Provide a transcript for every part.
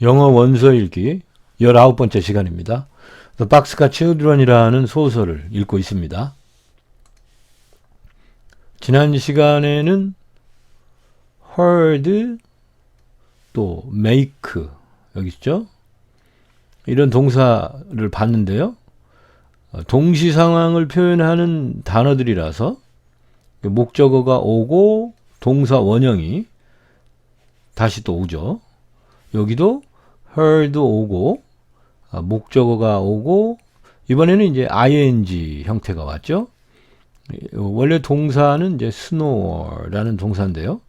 영어 원서 읽기 19번째 시간입니다. The Boxcar Children이라는 소설을 읽고 있습니다. 지난 시간에는 heard, 또 make, 여기 있죠? 이런 동사를 봤는데요. 동시 상황을 표현하는 단어들이라서 목적어가 오고 동사 원형이 다시 또 오죠. 여기도 heard 오고 목적어가 오고 이번에는 이제 ing 형태가 왔죠. 원래 동사는 이제 snore라는 동사인데요.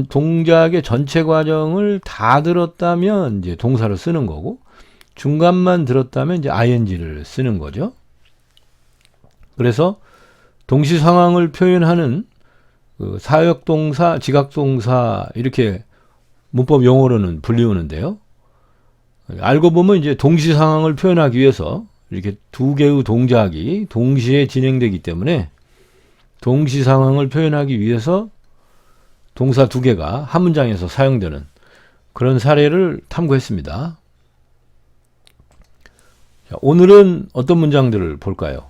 동작의 전체 과정을 다 들었다면 이제 동사를 쓰는 거고 중간만 들었다면 이제 ing를 쓰는 거죠. 그래서 동시 상황을 표현하는 사역동사, 지각동사 이렇게 문법 용어로는 불리우는데요. 알고 보면 이제 동시 상황을 표현하기 위해서 이렇게 두 개의 동작이 동시에 진행되기 때문에 동시 상황을 표현하기 위해서 동사 두 개가 한 문장에서 사용되는 그런 사례를 탐구했습니다. 자, 오늘은 어떤 문장들을 볼까요?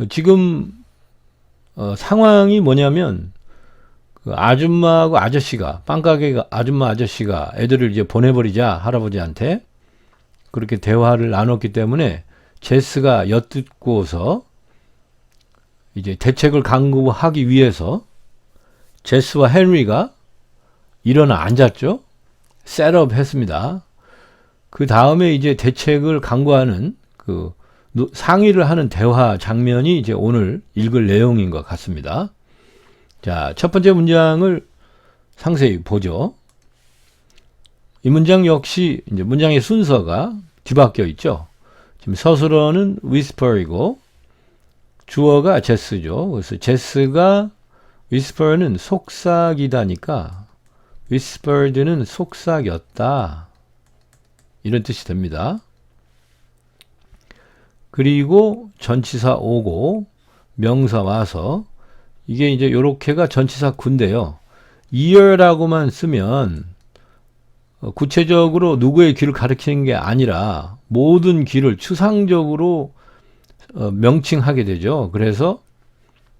지금 상황이 뭐냐면 그 아줌마하고 아저씨가 빵가게 아줌마 아저씨가 애들을 이제 보내버리자 할아버지한테 그렇게 대화를 나눴기 때문에 제스가 엿듣고서 이제 대책을 강구하기 위해서 제스와 헨리가 일어나 앉았죠. 셋업 했습니다. 그 다음에 이제 대책을 강구하는 그 상의를 하는 대화 장면이 이제 오늘 읽을 내용인 것 같습니다. 자, 첫 번째 문장을 상세히 보죠. 이 문장 역시 이제 문장의 순서가 뒤바뀌어 있죠. 지금 서술어는 whisper이고 주어가 제스죠. 그래서 제스가 whisper는 속삭이다니까 whispered는 속삭였다. 이런 뜻이 됩니다. 그리고 전치사 오고 명사 와서 이게 이제 요렇게가 전치사 구인데요. ear라고만 쓰면 구체적으로 누구의 귀를 가리키는 게 아니라 모든 귀를 추상적으로 명칭하게 되죠. 그래서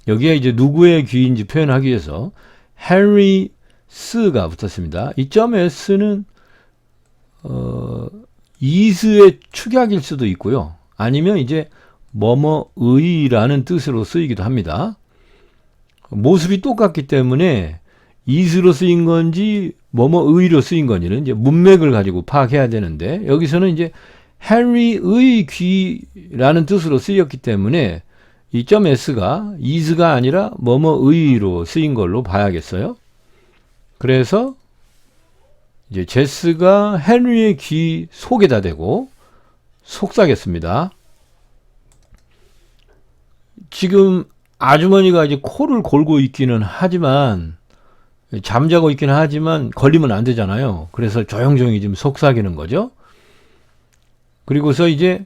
여기에 이제 누구의 귀인지 표현하기 위해서 헨리스가 붙었습니다. 이 점 s는 is의 축약일 수도 있고요. 아니면 이제 뭐뭐의라는 뜻으로 쓰이기도 합니다. 모습이 똑같기 때문에 is로 쓰인 건지 뭐뭐의로 쓰인 건지는 이제 문맥을 가지고 파악해야 되는데 여기서는 이제 헨리의 귀라는 뜻으로 쓰였기 때문에 이 점 s가 is가 아니라 뭐뭐의로 쓰인 걸로 봐야겠어요. 그래서 이제 제스가 헨리의 귀 속에다 대고 속삭였습니다. 지금 아주머니가 이제 코를 골고 있기는 하지만 잠자고 있기는 하지만 걸리면 안 되잖아요. 그래서 조용조용히 좀 속삭이는 거죠. 그리고서 이제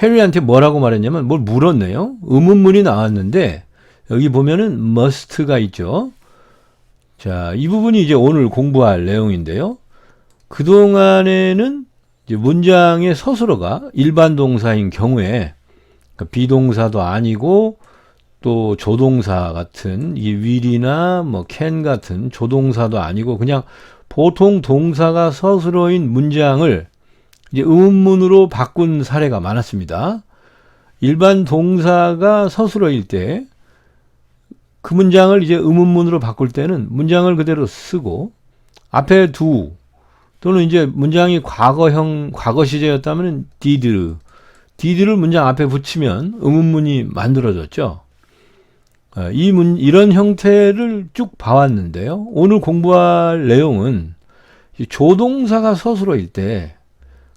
헨리한테 뭐라고 말했냐면 뭘 물었네요. 의문문이 나왔는데 여기 보면은 must가 있죠. 자, 이 부분이 이제 오늘 공부할 내용인데요. 그동안에는 이제 문장의 서술어가 일반 동사인 경우에 그러니까 비동사도 아니고 또 조동사 같은 이 will이나 뭐 can 같은 조동사도 아니고 그냥 보통 동사가 서술어인 문장을 이제 의문문으로 바꾼 사례가 많았습니다. 일반 동사가 서술어일 때 그 문장을 이제 의문문으로 바꿀 때는 문장을 그대로 쓰고 앞에 do 또는 이제 문장이 과거 시제였다면 did를 문장 앞에 붙이면 의문문이 만들어졌죠. 이런 형태를 쭉 봐왔는데요. 오늘 공부할 내용은 조동사가 서술어일 때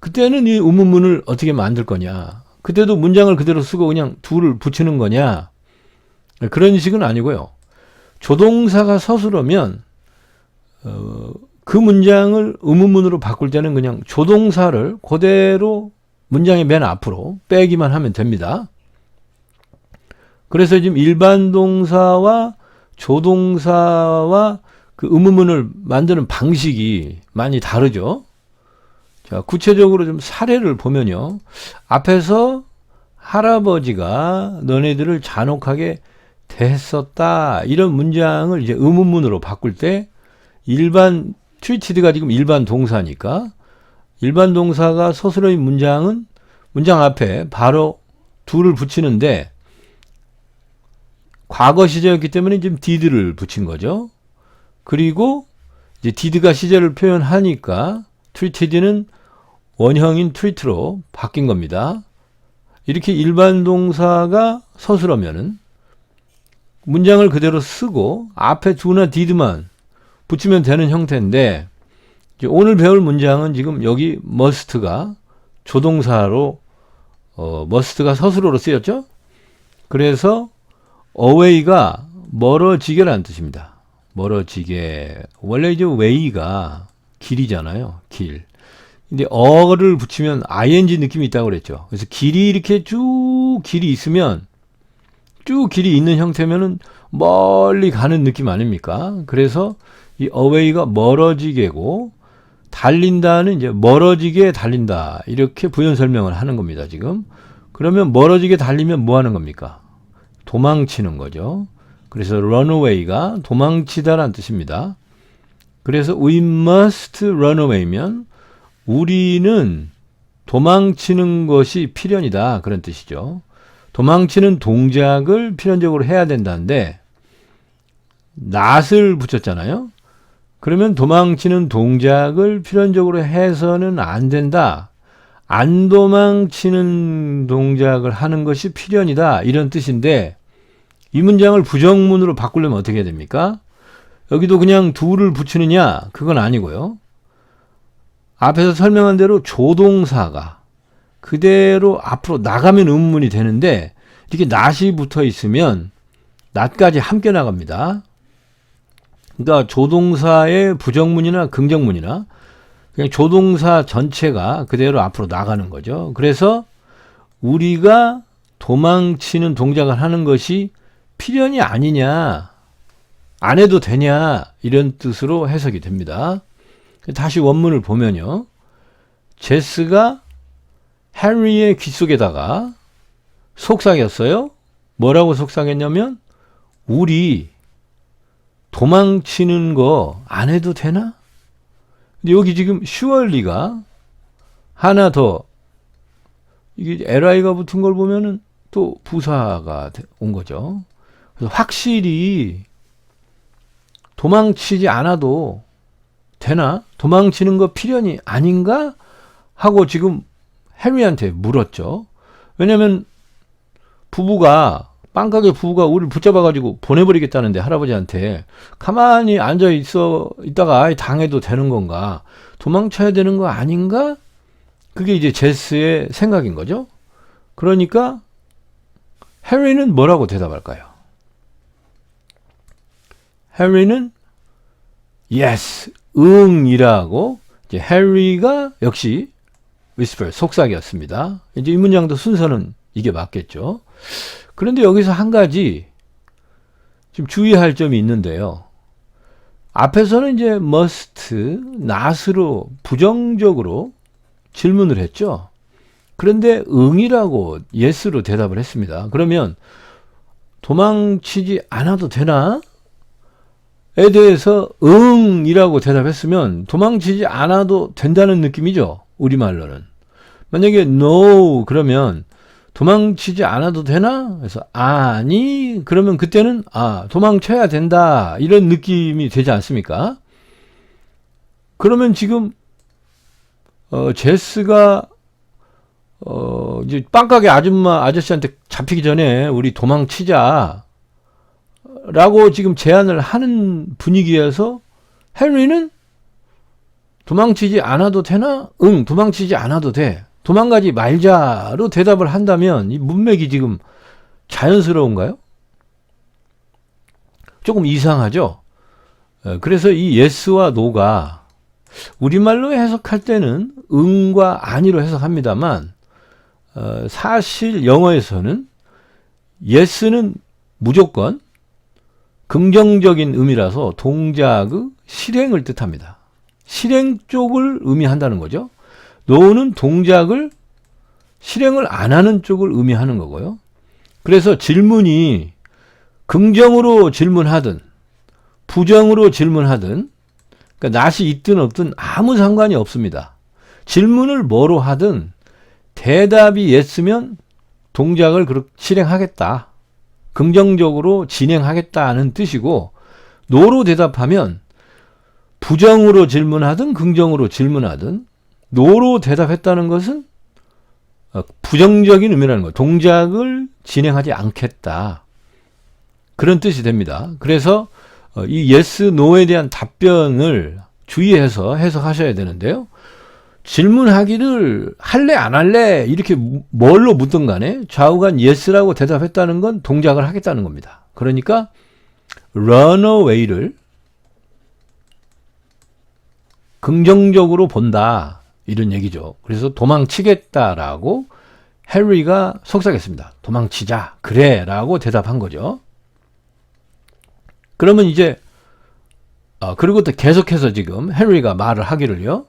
그때는 이 의문문을 어떻게 만들 거냐. 그때도 문장을 그대로 쓰고 그냥 do를 붙이는 거냐. 그런 식은 아니고요. 조동사가 서술어면 그 문장을 의문문으로 바꿀 때는 그냥 조동사를 그대로 문장의 맨 앞으로 빼기만 하면 됩니다. 그래서 지금 일반 동사와 조동사와 그 의문문을 만드는 방식이 많이 다르죠. 자, 구체적으로 좀 사례를 보면요. 앞에서 할아버지가 너네들을 잔혹하게 대했었다. 이런 문장을 이제 의문문으로 바꿀 때 일반 treated가 지금 일반 동사니까 일반 동사가 서술어인 문장은 문장 앞에 바로 do를 붙이는데 과거 시제였기 때문에 지금 did를 붙인 거죠. 그리고 이제 did가 시제를 표현하니까 treated는 원형인 treat로 바뀐 겁니다. 이렇게 일반 동사가 서술어면은 문장을 그대로 쓰고 앞에 do나 did만 붙이면 되는 형태인데 이제 오늘 배울 문장은 지금 여기 must가 조동사로 must가 서술어로 쓰였죠. 그래서 away가 멀어지게라는 뜻입니다. 멀어지게. 원래 이제 way가 길이잖아요. 길. 근데 어를 붙이면 ing 느낌이 있다고 그랬죠. 그래서 길이 이렇게 쭉 길이 있으면 쭉 길이 있는 형태면은 멀리 가는 느낌 아닙니까? 그래서 이 away가 멀어지게고 달린다는 이제 멀어지게 달린다. 이렇게 부연 설명을 하는 겁니다, 지금. 그러면 멀어지게 달리면 뭐 하는 겁니까? 도망치는 거죠. 그래서 runaway가 도망치다라는 뜻입니다. 그래서 we must run away면 우리는 도망치는 것이 필연이다. 그런 뜻이죠. 도망치는 동작을 필연적으로 해야 된다는데 not을 붙였잖아요. 그러면 도망치는 동작을 필연적으로 해서는 안 된다. 안 도망치는 동작을 하는 것이 필연이다. 이런 뜻인데 이 문장을 부정문으로 바꾸려면 어떻게 해야 됩니까? 여기도 그냥 do를 붙이느냐? 그건 아니고요. 앞에서 설명한 대로 조동사가 그대로 앞으로 나가면 의문문이 되는데 이렇게 not이 붙어 있으면 not까지 함께 나갑니다. 그러니까 조동사의 부정문이나 긍정문이나 그냥 조동사 전체가 그대로 앞으로 나가는 거죠. 그래서 우리가 도망치는 동작을 하는 것이 필연이 아니냐, 안 해도 되냐 이런 뜻으로 해석이 됩니다. 다시 원문을 보면요. 제스가 헨리의 귀 속에다가 속삭였어요. 뭐라고 속삭였냐면 우리 도망치는 거 안 해도 되나? 근데 여기 지금 surely가 하나 더 이게 li가 붙은 걸 보면은 또 부사가 온 거죠. 그래서 확실히 도망치지 않아도 되나? 도망치는 거 필연이 아닌가? 하고 지금 헨리한테 물었죠. 왜냐면 빵가게 부부가 우리를 붙잡아가지고 보내버리겠다는데 할아버지한테 가만히 있다가 당해도 되는 건가? 도망쳐야 되는 거 아닌가? 그게 이제 제스의 생각인 거죠. 그러니까 헨리는 뭐라고 대답할까요? 헨리는 yes, 응이라고 이제 헨리가 역시 whisper, 속삭였습니다. 이제 이 문장도 순서는 이게 맞겠죠. 그런데 여기서 한 가지 좀 주의할 점이 있는데요. 앞에서는 이제 must, not으로 부정적으로 질문을 했죠. 그런데 응이라고 yes로 대답을 했습니다. 그러면 도망치지 않아도 되나? 에 대해서 응이라고 대답했으면 도망치지 않아도 된다는 느낌이죠. 우리말로는. 만약에 no 그러면 도망치지 않아도 되나? 그래서 아니 그러면 그때는 도망쳐야 된다 이런 느낌이 되지 않습니까? 그러면 지금 제스가 이제 빵가게 아저씨한테 잡히기 전에 우리 도망치자 라고 지금 제안을 하는 분위기에서 헨리는 도망치지 않아도 되나? 응, 도망치지 않아도 돼. 도망가지 말자로 대답을 한다면 이 문맥이 지금 자연스러운가요? 조금 이상하죠? 그래서 이 yes와 no가 우리말로 해석할 때는 응과 아니로 해석합니다만 사실 영어에서는 yes는 무조건 긍정적인 의미라서 동작의 실행을 뜻합니다. 실행 쪽을 의미한다는 거죠. no는 동작을 실행을 안 하는 쪽을 의미하는 거고요. 그래서 질문이 긍정으로 질문하든 부정으로 질문하든 그러니까 낫이 있든 없든 아무 상관이 없습니다. 질문을 뭐로 하든 대답이 yes면 동작을 실행하겠다. 긍정적으로 진행하겠다는 뜻이고 no로 대답하면 부정으로 질문하든 긍정으로 질문하든 no로 대답했다는 것은 부정적인 의미라는 거예요. 동작을 진행하지 않겠다. 그런 뜻이 됩니다. 그래서 이 yes, no에 대한 답변을 주의해서 해석하셔야 되는데요. 질문하기를 할래 안 할래 이렇게 뭘로 묻든 간에 좌우간 yes라고 대답했다는 건 동작을 하겠다는 겁니다. 그러니까 run away를 긍정적으로 본다 이런 얘기죠. 그래서 도망치겠다라고 해리가 속삭였습니다. 도망치자 그래 라고 대답한 거죠. 그러면 이제 그리고 또 계속해서 지금 해리가 말을 하기를요.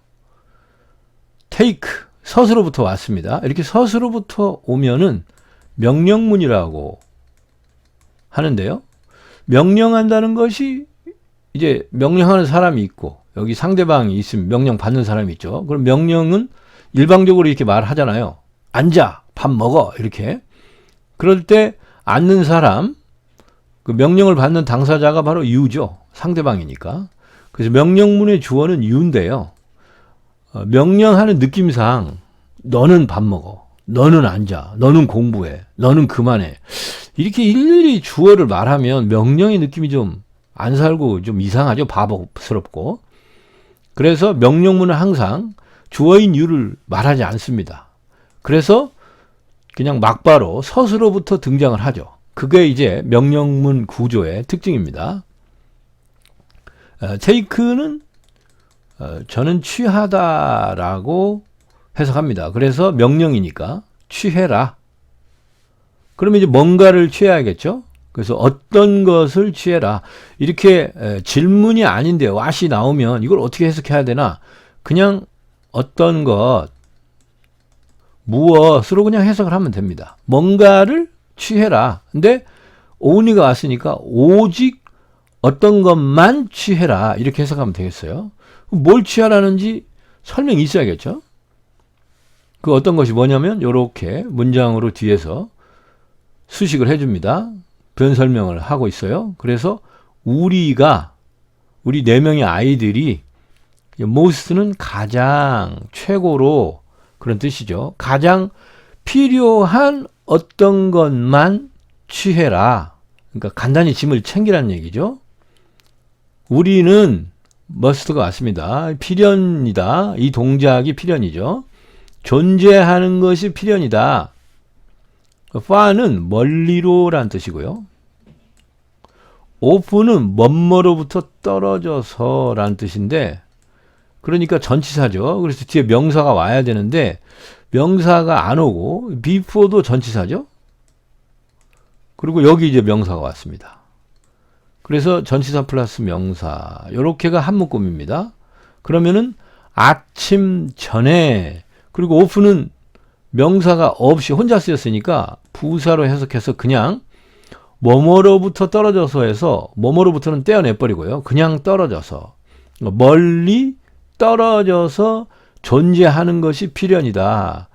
take 서술어부터 왔습니다. 이렇게 서술어부터 오면은 명령문이라고 하는데요. 명령한다는 것이 이제 명령하는 사람이 있고 여기 상대방이 있으면 명령 받는 사람이 있죠. 그럼 명령은 일방적으로 이렇게 말하잖아요. 앉아, 밥 먹어 이렇게. 그럴 때 앉는 사람, 그 명령을 받는 당사자가 바로 you죠. 상대방이니까. 그래서 명령문의 주어는 you인데요. 명령하는 느낌상 너는 밥 먹어, 너는 앉아, 너는 공부해, 너는 그만해 이렇게 일일이 주어를 말하면 명령의 느낌이 좀 안 살고 좀 이상하죠. 바보스럽고. 그래서 명령문은 항상 주어인 you를 말하지 않습니다. 그래서 그냥 막바로 서술어부터 등장을 하죠. 그게 이제 명령문 구조의 특징입니다. take는 저는 취하다라고 해석합니다. 그래서 명령이니까 취해라. 그러면 이제 뭔가를 취해야겠죠? 그래서 어떤 것을 취해라. 이렇게 질문이 아닌데 what이 나오면 이걸 어떻게 해석해야 되나? 그냥 어떤 것, 무엇으로 그냥 해석을 하면 됩니다. 뭔가를 취해라. 근데 only가 왔으니까 오직 어떤 것만 취해라. 이렇게 해석하면 되겠어요. 뭘 취하라는지 설명이 있어야겠죠. 그 어떤 것이 뭐냐면 이렇게 문장으로 뒤에서 수식을 해줍니다. 변 설명을 하고 있어요. 그래서 우리 4명의 아이들이 most는 가장 최고로 그런 뜻이죠. 가장 필요한 어떤 것만 취해라. 그러니까 간단히 짐을 챙기라는 얘기죠. 우리는 must가 왔습니다. 필연이다. 이 동작이 필연이죠. 존재하는 것이 필연이다. far는 멀리로라는 뜻이고요. of는 뭐뭐로부터 떨어져서 라는 뜻인데 그러니까 전치사죠. 그래서 뒤에 명사가 와야 되는데 명사가 안 오고 before도 전치사죠. 그리고 여기 이제 명사가 왔습니다. 그래서 전치사 플러스 명사 요렇게가 한 묶음입니다. 그러면은 아침 전에 그리고 of는 명사가 없이 혼자 쓰였으니까 부사로 해석해서 그냥 뭐뭐로부터 떨어져서 해서 뭐뭐로부터는 떼어내버리고요. 그냥 떨어져서 멀리 떨어져서 존재하는 것이 필연이다.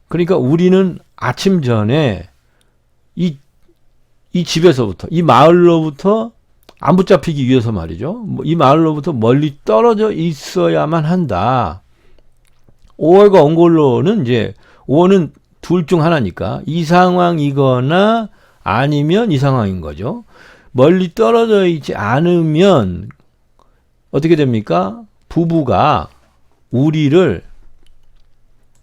그러니까 우리는 아침 전에 이 집에서부터 이 마을로부터 안 붙잡히기 위해서 말이죠. 이 마을로부터 멀리 떨어져 있어야만 한다. 5월과 온골로는 이제 5월은 둘 중 하나니까 이 상황이거나 아니면 이 상황인 거죠. 멀리 떨어져 있지 않으면 어떻게 됩니까? 부부가 우리를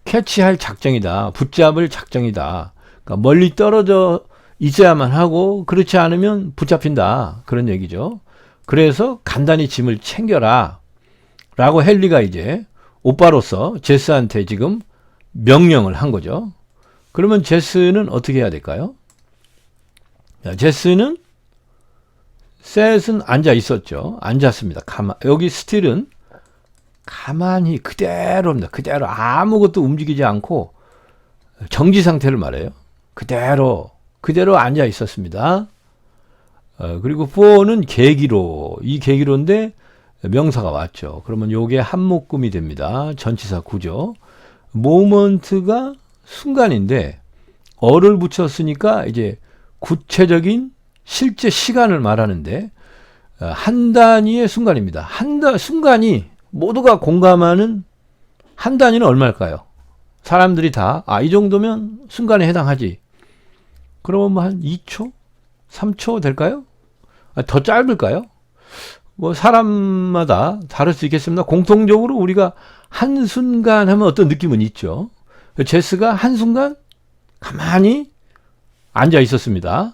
캐치할 작정이다. 붙잡을 작정이다. 그러니까 멀리 떨어져 있어야만 하고 그렇지 않으면 붙잡힌다. 그런 얘기죠. 그래서 간단히 짐을 챙겨라. 라고 헨리가 이제 오빠로서 제스한테 지금 명령을 한 거죠. 그러면 제스는 어떻게 해야 될까요? 제스는 셋은 앉아 있었죠. 앉았습니다. 여기 still은 가만히 그대로입니다. 그대로 아무것도 움직이지 않고 정지 상태를 말해요. 그대로 앉아 있었습니다. 그리고 for는 계기로, 이 계기로인데 명사가 왔죠. 그러면 요게 한 묶음이 됩니다. 전치사 구조. moment가 순간인데 어를 붙였으니까 이제 구체적인 실제 시간을 말하는데 한 단위의 순간입니다. 순간이 모두가 공감하는 한 단위는 얼마일까요? 사람들이 다 이 정도면 순간에 해당하지. 그러면 뭐 한 2초? 3초 될까요? 더 짧을까요? 뭐 사람마다 다를 수 있겠습니다. 공통적으로 우리가 한순간 하면 어떤 느낌은 있죠. 제스가 한순간 가만히 앉아 있었습니다.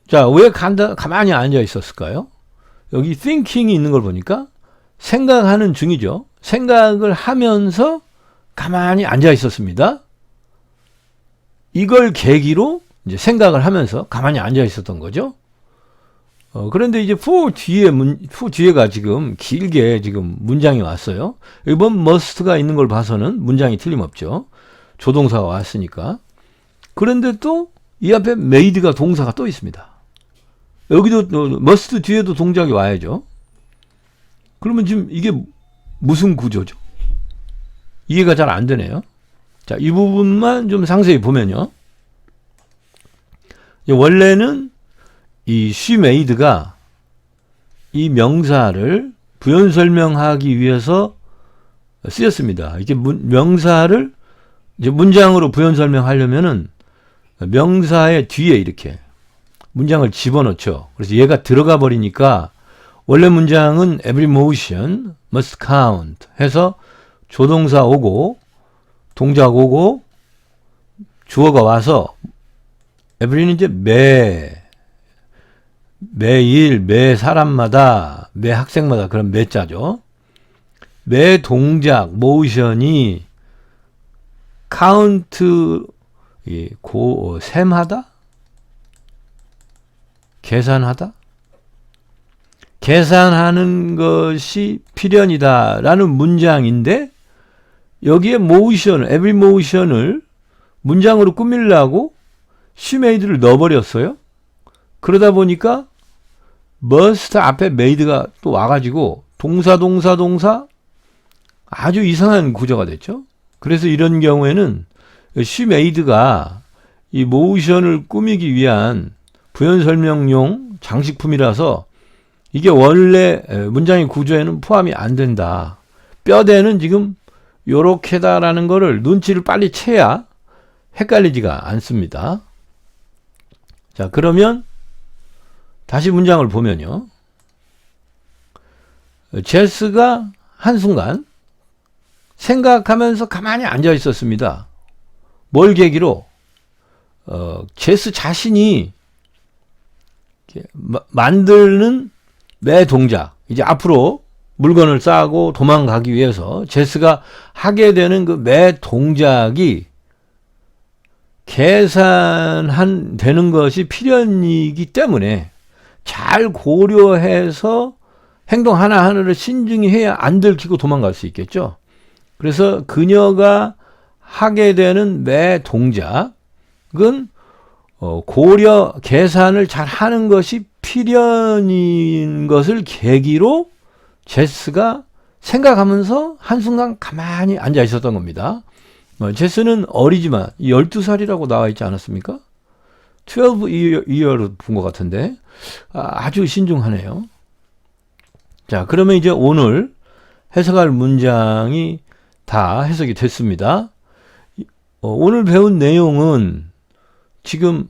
자, 왜 가만히 앉아 있었을까요? 여기 thinking이 있는 걸 보니까 생각하는 중이죠. 생각을 하면서 가만히 앉아 있었습니다. 이걸 계기로 이제 생각을 하면서 가만히 앉아 있었던 거죠. 그런데 이제 for 뒤에가 지금 길게 지금 문장이 왔어요. 이번 must가 있는 걸 봐서는 문장이 틀림없죠. 조동사가 왔으니까. 그런데 또 이 앞에 made가 동사가 또 있습니다. 여기도 must 뒤에도 동작이 와야죠. 그러면 지금 이게 무슨 구조죠? 이해가 잘 안 되네요. 자, 이 부분만 좀 상세히 보면요. 원래는 이 she made가 이 명사를 부연 설명하기 위해서 쓰였습니다. 이게 명사를 이제 문장으로 부연 설명하려면은 명사의 뒤에 이렇게 문장을 집어넣죠. 그래서 얘가 들어가 버리니까 원래 문장은 every motion must count 해서 조동사 오고 동작 오고 주어가 와서 every는 이제 매일, 매 사람마다, 매 학생마다 그런 매자죠. 매 동작, 모션이 카운트, 셈하다? 계산하다? 계산하는 것이 필연이다 라는 문장인데 여기에 모션을, every motion을 문장으로 꾸밀려고 she made를 넣어버렸어요. 그러다 보니까 must 앞에 made가 또 와가지고 동사 아주 이상한 구조가 됐죠. 그래서 이런 경우에는 she made가 이 motion을 꾸미기 위한 부연 설명용 장식품이라서 이게 원래 문장의 구조에는 포함이 안 된다. 뼈대는 지금 요렇게다라는 거를 눈치를 빨리 채야 헷갈리지가 않습니다. 자, 그러면 다시 문장을 보면요. 제스가 한순간 생각하면서 가만히 앉아 있었습니다. 뭘 계기로? 제스 자신이 만드는 매 동작, 이제 앞으로 물건을 싸고 도망가기 위해서 제스가 하게 되는 그 매 동작이 되는 것이 필연이기 때문에 잘 고려해서 행동 하나하나를 신중히 해야 안 들키고 도망갈 수 있겠죠. 그래서 그녀가 하게 되는 매 동작은 계산을 잘 하는 것이 필연인 것을 계기로 제스가 생각하면서 한순간 가만히 앉아 있었던 겁니다. 제스는 어리지만 12살이라고 나와 있지 않았습니까? 12year로 본 것 같은데 아주 신중하네요. 자, 그러면 이제 오늘 해석할 문장이 다 해석이 됐습니다. 오늘 배운 내용은 지금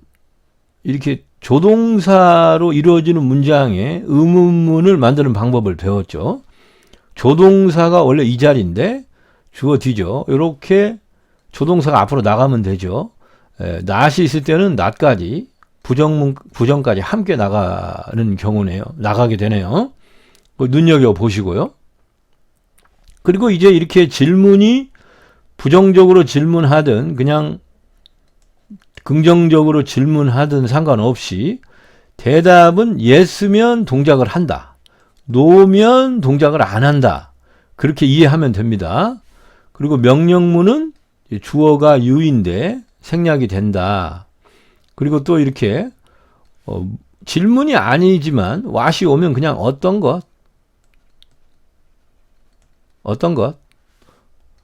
이렇게 조동사로 이루어지는 문장에 의문문을 만드는 방법을 배웠죠. 조동사가 원래 이 자리인데 주어 뒤죠. 이렇게 조동사가 앞으로 나가면 되죠. not이 있을 때는 not까지 부정까지 함께 나가게 되네요. 눈여겨 보시고요. 그리고 이제 이렇게 질문이 부정적으로 질문하든 그냥 긍정적으로 질문하든 상관없이 대답은 yes면 동작을 한다. no면 동작을 안 한다. 그렇게 이해하면 됩니다. 그리고 명령문은 주어가 you인데 생략이 된다. 그리고 또 이렇게 질문이 아니지만 what이 오면 그냥 어떤 것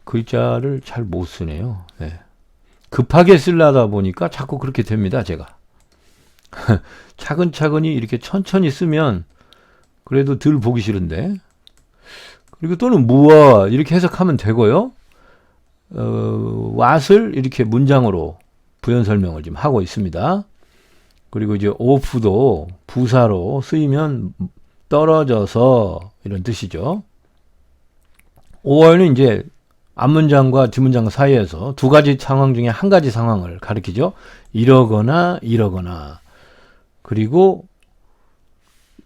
글자를 잘 못 쓰네요. 네. 급하게 쓰려다 보니까 자꾸 그렇게 됩니다. 제가 차근차근히 이렇게 천천히 쓰면 그래도 덜 보기 싫은데. 그리고 또는 무엇 이렇게 해석하면 되고요. what을 이렇게 문장으로 부연 설명을 지금 하고 있습니다. 그리고 이제 off도 부사로 쓰이면 떨어져서 이런 뜻이죠. or는 이제 앞문장과 뒷문장 사이에서 두 가지 상황 중에 한 가지 상황을 가리키죠. 이러거나 이러거나. 그리고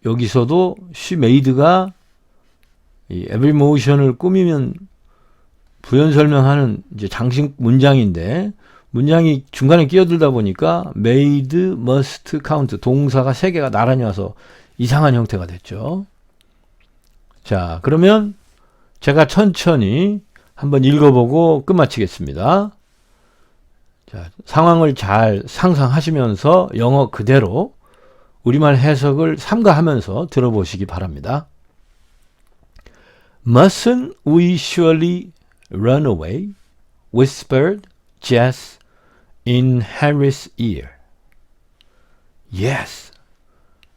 여기서도 she made가 이 every motion을 꾸미면 부연 설명하는 이제 장식 문장인데 문장이 중간에 끼어들다 보니까 made, must, count 동사가 3개가 나란히 와서 이상한 형태가 됐죠. 자, 그러면 제가 천천히 한번 읽어보고 끝마치겠습니다. 자, 상황을 잘 상상하시면서 영어 그대로 우리말 해석을 삼가하면서 들어보시기 바랍니다. Mustn't we surely run away? whispered Jess in Henry's ear. Yes,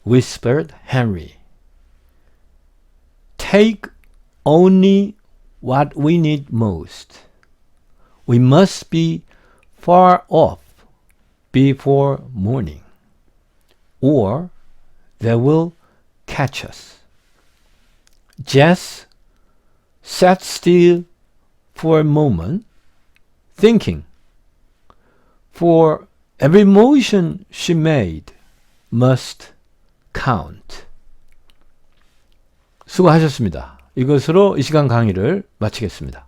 whispered Henry. Take only what we need most. We must be far off before morning, or they will catch us. Jess sat still for a moment, thinking, for every motion she made must count. 수고하셨습니다. 이것으로 이 시간 강의를 마치겠습니다.